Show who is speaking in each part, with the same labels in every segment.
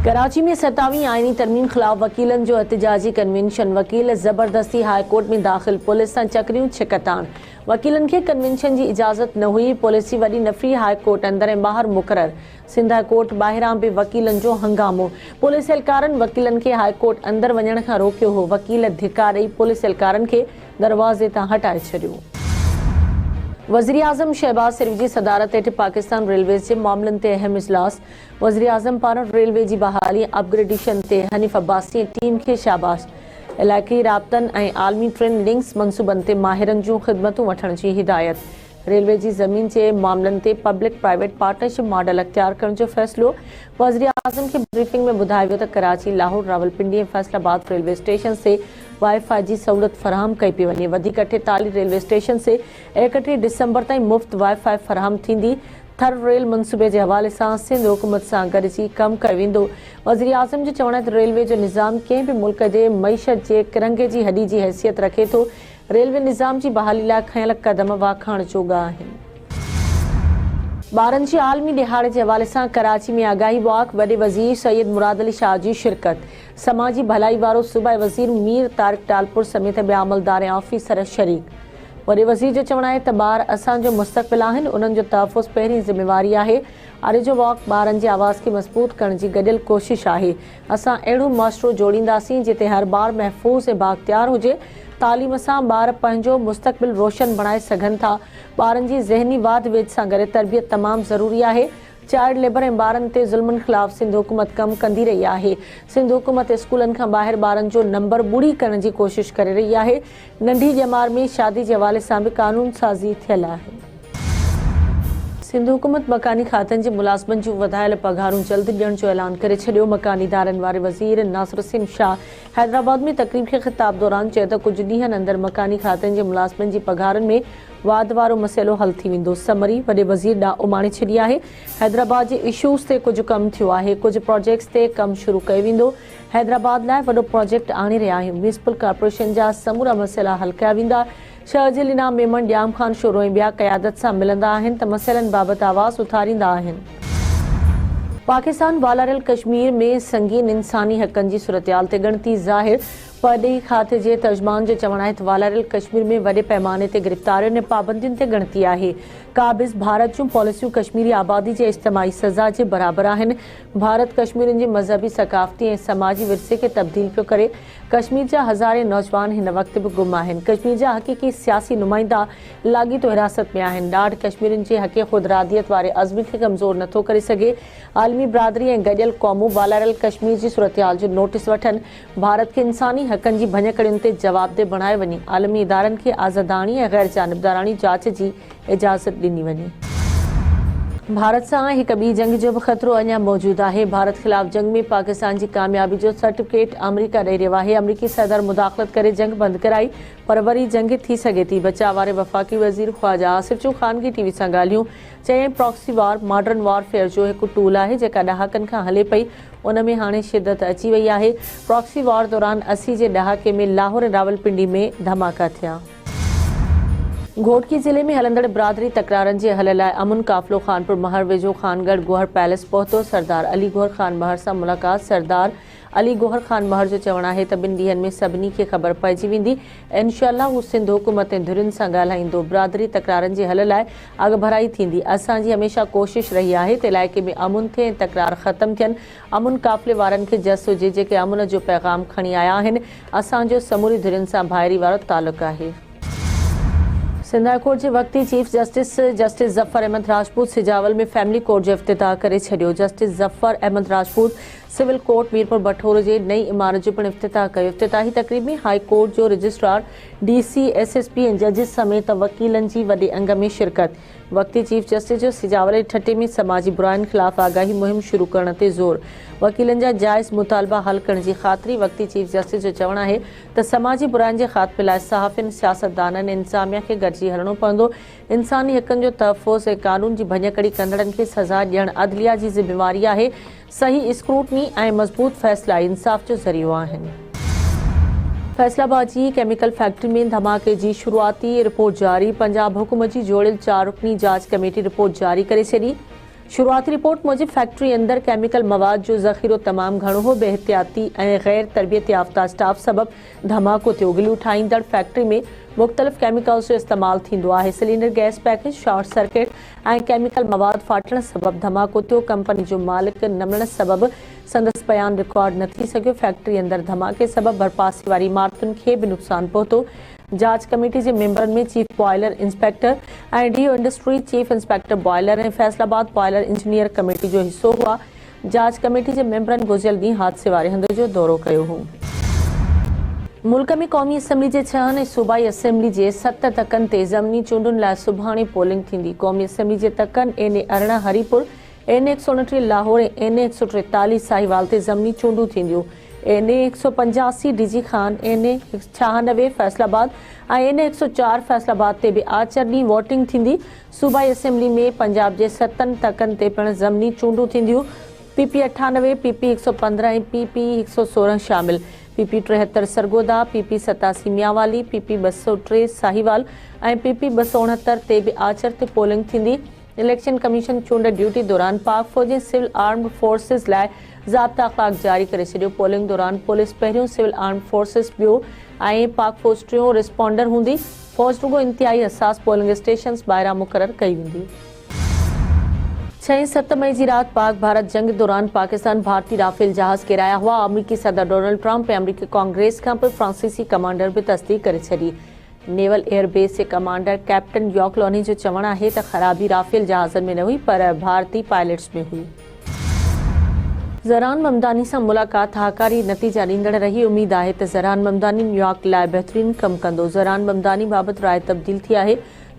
Speaker 1: कराची में 27वीं आईनी तरमीम खिलाफ वकीलन जो एहतजाजी कन्वेंशन। वकील जबरदस्ती हाई कोर्ट में दाखिल, पुलिस सां चकरियूं छिकतान। वकीलन के कन्वेंशन की इजाजत न हुई, पुलिस की वडी नफरी हाई कोर्ट अंदर ऐं ॿाहिरि मुक़रर। सिंध हाई कोर्ट ॿाहिरां बि वकीलन जो हंगामो। पुलिस एहलकारनि वकीलन के हाई कोर्ट अंदर वञण खां रोकियो हो। वकील धिका ॾेई पुलिस एहलकारनि के दरवाज़े तां हटाए छॾियो। वज़ीर आज़म शहबाज शरीफ की सदारत हेठि पाकिस्तान रेलवेज़ के मामलन ते अहम इजलास। वज़ीर आज़म पारां रेलवे की बहाली अपग्रेडेशन ते हनीफ अब्बासी टीम के शाबाश। इलाक़ाई राब्तनि ऐं आलमी ट्रेन लिंक्स मनसूबनि ते माहिरनि जूं ख़िदमतूं वठण की हिदायत। रेलवे की ज़मीन के मामलन ते पब्लिक प्राइवेट पार्टनरशिप मॉडल अख्तियार करण जो फैसलो। वज़ीर आज़म की ब्रीफिंग में बुधायो वियो त कराची, लाहौर, रावलपिंडी और फैसलाबाद रेलवे स्टेशन से वाईफाई की सहूलत फराहम कई पई वञे। 48 रेलवे स्टेशन से 31 दिसंबर ताईं मुफ्त वाईफाई फराहम थींदी। थर रेल मनसूबे के हवाले से सिंध हुकूमत से गॾिजी कम कयो वेंदो। वज़ीर आज़म जो चवण है त रेलवे जो निज़ाम कंहिं भी मुल्क के मईशत के किरंगे की हडी की हैसियत रखे तो। रेलवे निज़ाम की बहाली लाइ खयल कदम वाखाण जोगा आहिनि। ॿारनि जी आलमी दिहाड़े के हवाले से कराची में आगाही वॉक, वडे वज़ीर सैयद मुराद अली शाह की शिरकत। समाजी भलाई वारो सूबाई वज़ीर मीर तारिक टालपुर समेत ॿिया अमलदार ऐं ऑफिसर शरीक। वडे वज़ीर जो चवण है त ॿार असांजो मुस्तक़बिल आहिनि, उन्हनि जो तहफ़ुज़ पहिरीं ज़िम्मेवारी आहे। अॼु जो वॉक ॿारनि जे आवाज़ खे मज़बूत करण जी गॾियल कोशिश आहे। असां अहिड़ो माशरो जोड़ींदासीं जिते हर ॿार महफ़ूज़ ऐं बाख्तियार हुजे। तालीम सां ॿार पंहिंजो मुस्तक़बिल रोशन बणाए सघनि था। ॿारनि जी ज़हनी वाध वेद सां गॾु तरबियत तमामु ज़रूरी आहे। चाइल्ड लेबर ऐं ॿारनि ते ज़ुल्मनि ख़िलाफ़ सिंध हुकूमत कमु कंदी रही आहे। सिंध हुकूमत स्कूलनि खां ॿाहिरि ॿारनि जो नंबर ॿुड़ी करण जी कोशिश करे रही आहे। नंढी ॼमार में शादी के हवाले से भी कानून साज़ी थियल आहे। सिंध हुकूमत मकानी खातनि जे मुलाज़िमनि जूं वधायल पघारूं जल्द ॾियण जो ऐलान करे छॾियो। मकानी इदारनि वारे वज़ीर नासिरुद्दीन शाह हैदराबाद में तकरीब के ख़िताब दौरान चयो त कुझु ॾींहंनि अंदरि मकानी खातनि जे मुलाज़िमनि जी पघारुनि में वाद वारो मसइलो हल थी वेंदो। समरी वॾे वज़ीर ॾांहुं उमाणे छॾी आहे। हैदराबाद जे इशूज़ ते कुझु कमु थियो आहे, कुझु प्रोजेक्ट्स ते कमु शुरू कयो वेंदो। हैदराबाद लाइ वॾो प्रोजेक्ट आणे रहिया आहियूं। म्यूनिसिपल कॉर्पोरेशन जा समूरा मसइला हल कया वेंदा। शहजिल इनाम मेमन ॼाम ख़ान शोरो ऐं ॿिया क़यादत सां मिलंदा आहिनि त मसइलनि बाबति आवाज़ उथारींदा आहिनि। पाकिस्तान वालारियल कश्मीर में संगीन इंसानी हक़नि जी सूरतहाल ते ॻणती ज़ाहिर। परॾेही खाते जे तर्जमान जो चवण आहे त वालारियल कश्मीर में वॾे पैमाने ते गिरफ़्तारियुनि ऐं पाबंदियुनि ते ॻणती आहे। क़ाबिज़ भारत जूं पॉलिसियूं कश्मीरी आबादी जे इज्तिमाही सज़ा जे बराबरि आहिनि। भारत कश्मीरियुनि जे मज़हबी, सक़ाफ़ती ऐं समाजी विरसे खे तब्दील पियो करे। कश्मीर जा हज़ारे नौजवान हिन वक़्त बि गुम आहिनि। कश्मीर जा हक़ीक़ी सियासी नुमाइंदा लाॻीतो हिरासत में आहिनि। ॾाढ कश्मीरियुनि जे हक़ ख़ुदरादियत वारे अज़्म खे कमज़ोर नथो करे सघे। आलमी बिरादरी ऐं गॾियल क़ौमूं वालारियल कश्मीर जी सूरतहाल जो नोटिस वठनि। भारत खे इंसानी हक़नि जी भञकड़ियुनि ते जवाबदेह बणाए वञे। आलमी इदारनि खे आज़ादाणी ऐं गैर जानिबदाराणी जांच जी इजाज़त ॾिनी वञे। भारत से हिक ॿी जंग जो भी ख़तरो अञा मौजूद है। भारत खिलाफ़ जंग में पाकिस्तान की कामयाबी जो सर्टिफिकेट अमरीका ॾेई रहियो आहे। अमरीकी सदर मुदाख़लत करे जंग बंद कराई, पर वरी जंग थी सघे थी। बचाव वारे वफ़ाक़ी वज़ीर ख़्वाजा आसिफ जो ख़ानगी टीवी सां ॻाल्हियूं। चयाईं प्रॉक्सी वार मॉडर्न वॉरफेयर जो एक टूल है जेका ॾहाकनि खां हले पई, उन में हाणे शिदत अची वई आहे। प्रॉक्सी वॉर दौरान 80 जे ॾहाके में लाहौर ऐं रावलपिंडी में धमाका थिया। घोटकी ज़िले में हलंदड़ बिरादरी तकरारनि जे हल लाइ अमुन काफ़िलो खानपुर महर वेझो खानगढ़ गोहर पैलेस पहुतो। सरदार अली गोहर ख़ान महर सां मुलाक़ात। सरदार अली गोहर ख़ान महर जो चवण आहे त ॿिनि ॾींहंनि में सभिनी खे ख़बर पइजी वेंदी। इनशाअल्लाह हू सिंध हुकूमत ऐं धुरियुनि सां ॻाल्हाईंदो। बिरादरी तकरारनि जे हल लाइ अॻभराई थींदी। असांजी हमेशह कोशिश रही आहे त इलाइक़े में अमुन थिए ऐं तकरार ख़तमु थियनि। अमुन काफ़िले वारनि खे जस हुजे जेके अमुन जो पैगाम खणी आया आहिनि। असांजो समूरी धुरियुनि सां भाइरी वारो तालुक़ु आहे। सिंध हाई कोर्ट के वक्ती चीफ जस्टिस ज़फ़र अहमद राजपूत सिजावल में फैमिली कोर्ट जो इफ्तिताह करे छॾियो। Justice Zafar Ahmed Rajput civil court Mirpur Bathoro जे नई इमारत जो पिणु इफ्तिताह कयो। इफ्तिताही तकरीब में हाई कोर्ट जो रजिस्ट्रार, DC, SSP ऐं जजिस समेत वकीलनि जी वॾे अंग में शिरकत। वक्ती चीफ जस्टिस जो सिजावल ठटे में समाजी बुराइनि ख़िलाफ़ आगाही मुहिम शुरू करण ते ज़ोर। वकीलनि जा जाइज़ मुतालबा हल करण जी ख़ातिरी। वक्ती चीफ जस्टिस जो चवण आहे त समाजी बुराइनि जे ख़ात्मे लाइ सहाफ़ियुनि, सियासतदाननि, इंतिज़ामिया खे गॾिजी हलणो पवंदो। इंसानी हक़नि जो तहफ़ुज़ ऐं कानून जी भञकड़ी कंदड़नि खे सज़ा ॾियणु अदलिया जी ज़िम्मेवारी आहे। सही स्क्रूटनी ऐं मज़बूत फ़ैसिला इंसाफ़ जो ज़रियो आहिनि। फैसलाबाद की केमिकल फैक्ट्री में धमाके की शुरुआती रिपोर्ट जारी। पंजाब हुकूमत की जोड़ियल 4 रुकनी जांच कमेटी रिपोर्ट जारी करे छॾी। शुरुआती रिपोर्ट मूजिब फैक्ट्री अंदर केमिकल मवाद जो ज़ख़ीरो तमाम घणो हो, बेहतियाती गैर तरबियत याफ्ता स्टाफ सबब धमाको थियो। गिलू ठाहींदड़ फैक्ट्री में मुख्तलिफ केमिकल्स जो इस्तेमाल थींदो आहे। Cylinder gas package short circuit ऐं केमिकल मवाद फाटण सबब धमाको थियो। कंपनी जो मालिक न मिलण सबब संदसि बयान रिकॉर्ड न थी सघियो। फैक्ट्री अंदर धमाके सबब भरपासे वारी इमारतुनि खे बि नुक़सान पहुतो। जांच कमेटी के मेंबरनि में चीफ बॉयलर इंस्पेक्टर ऐं DO industry chief inspector boiler ऐं फैसलाबाद बॉयलर इंजीनियर कमेटी जो हिस्सो हुआ। जांच कमेटी के मेंबरनि गुज़िरियल ॾींहुं हादसे वारे हंध जो दौरो कयो हो। मुल्क में क़ौमी असम्बली के 6 ऐं सूबाई असम्बली के 7 तकनि ते ज़मनी चूंडुनि लाइ सुभाणे पोलिंग थींदी। क़ौमी असम्बली के तकनि NA 18 हरीपुर, NA 129 लाहौर ऐं NA 143 साहिवाल ते ज़मनी चूंडूं थींदियूं। NA 185 DG Khan, NA 96 Faisalabad ऐं NA 104 फैसलाबाद ते भी आचर ॾींहुं वोटिंग थींदी। सूबाई असम्बली में पंजाब के 7 तकनि ते पिणु ज़मनी चूंडूं थींदियूं। PP 98, PP 115 ऐं PP 116 शामिल। PP 73 Sargodha, PP 87 Mianwali, PP 203 Sahiwal ऐं PP 269 ते भी आचर ते पोलिंग थींदी। इलेक्शन कमीशन चूंड ड्यूटी दौरान पाक फौज ऐं सिविल आर्म्ड फोर्सिस लाइ ज़ाब्ता अख़लाक जारी करे छॾियो। पोलिंग दौरान पुलिस पहिरियों, सिविल आर्म्ड फोर्सिस ॿियो ऐं पाक फौज टियों रिस्पॉन्डर हूंदी। फौज रुगो इंतिहाई हसास पोलिंग स्टेशन्स ॿाहिरां मुक़ररु कई वेंदी। 6-7 मई की रात पाक भारत जंग दौरान पाकिस्तान भारतीय राफेल जहाज किराया हुआ। अमरीकी सदर डोनाल्ड ट्रंप ऐं अमरीकी कांग्रेस खां पोइ फ्रांसीसी कमांडर भी तस्दीक करे छॾी। नेवल एयरबेस के कमांडर कैप्टन यॉक लॉनी जो चवणु आहे त ख़राबी राफेल जहाज़नि में न हुई पर भारतीय पायलट्स में हुई। ज़हरान ममदानी से मुलाक़ात हाकारी नतीजा ॾींदड़ रही। उम्मीद है त ज़हरान ममदानी न्यूयॉर्क लाइ बहितरीन कमु कंदो। ज़हरान ममदानी बाबत राय तब्दील थी आहे।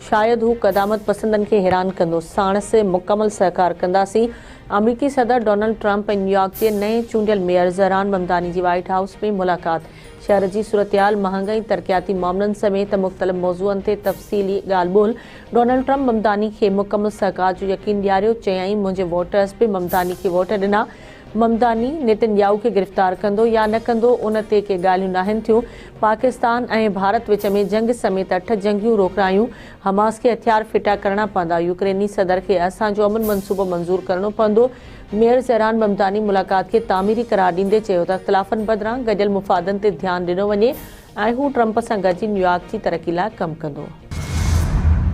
Speaker 1: शायद हू क़दामत पसंदनि खे हैरान कंदो। साणुसि मुकमल सहकार कंदासीं। अमरीकी सदर डोनाल्ड ट्रंप ऐं न्यूयॉर्क के नए चूंडियल मेयर ज़हरान ममदानी की व्हाइट हाउस में मुलाक़ात। शहर की सूरतयाल, महांगाई, तरक्याती मामलन समेत मुख़्तलिफ़ मौज़ूअनि ते तफ़सीली ॻाल्हि ॿोल। डोनाल्ड ट्रंप ममदानी के मुकमल सहकार जो यकीन ॾियारियो। चयाईं मुंहिंजे वोटर्स भी ममदानी के वोट ॾिना। ममदानी नेतन्याहू के गिरफ़्तार कंदो या न कंदो उन ते के ॻाल्हियूं नाहिनि थियूं। पाकिस्तान ऐं भारत विच में जंग समेत 8 जंगियूं रोकरायूं। हमास के हथियार फिटा करणा पवंदा। यूक्रेनी सदर के असांजो अमन मंसूबो मंज़ूर करणो पवंदो। मेयर ज़हरान ममदानी मुलाक़ात के तामीरी करार ॾींदे चयो त इख़्तिलाफ़नि बदिरां गॾियल मुफ़ादनि ते ध्यानु ॾिनो वञे ऐं हू ट्रंप सां गॾिजी न्यूयॉर्क जी तरक़ी लाइ कमु कंदो।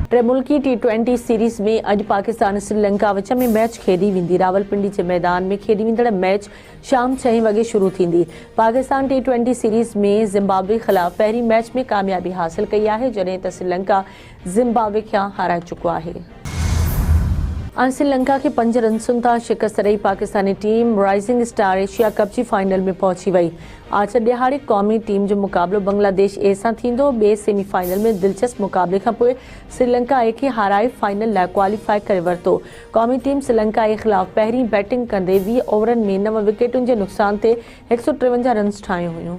Speaker 1: त्रिमुल्की T20 सीरीज़ में अॼु पाकिस्तान श्रीलंका विच में मैच खेॾी वेंदी। रावलपिंडी के मैदान में खेॾी वेंदड़ मैच शाम 6 वॻे शुरू थींदी। पाकिस्तान T20 सीरीज़ में ज़िम्बाब्वे ख़िलाफ़ पहिरीं मैच में कामयाबी हासिल कई आहे, जॾहिं त श्रीलंका ज़िम्बाब्वे खे हाराए चुको आहे। श्रीलंका के 5 रन्सुनि तां शिकस्त ॾेई Pakistani team rising star Asia Cup की फाइनल में पहुची वई। आचर ॾियारे क़ौमी टीम जो मुक़ाबिलो बांग्लादेश ए सां थींदो। ॿिए सेमीफाइनल में दिलचस्प मुक़ाबले खां पोइ श्रीलंका ए खे हाराए फाइनल लाइ क्वालिफाई करे वरितो। क़ौमी टीम श्रीलंका ए ख़िलाफ़ पहिरीं बैटिंग कंदे 20 ओवरनि में 9 विकेटुनि जे नुक़सान ते 153 रन्स ठाहियूं हुयूं।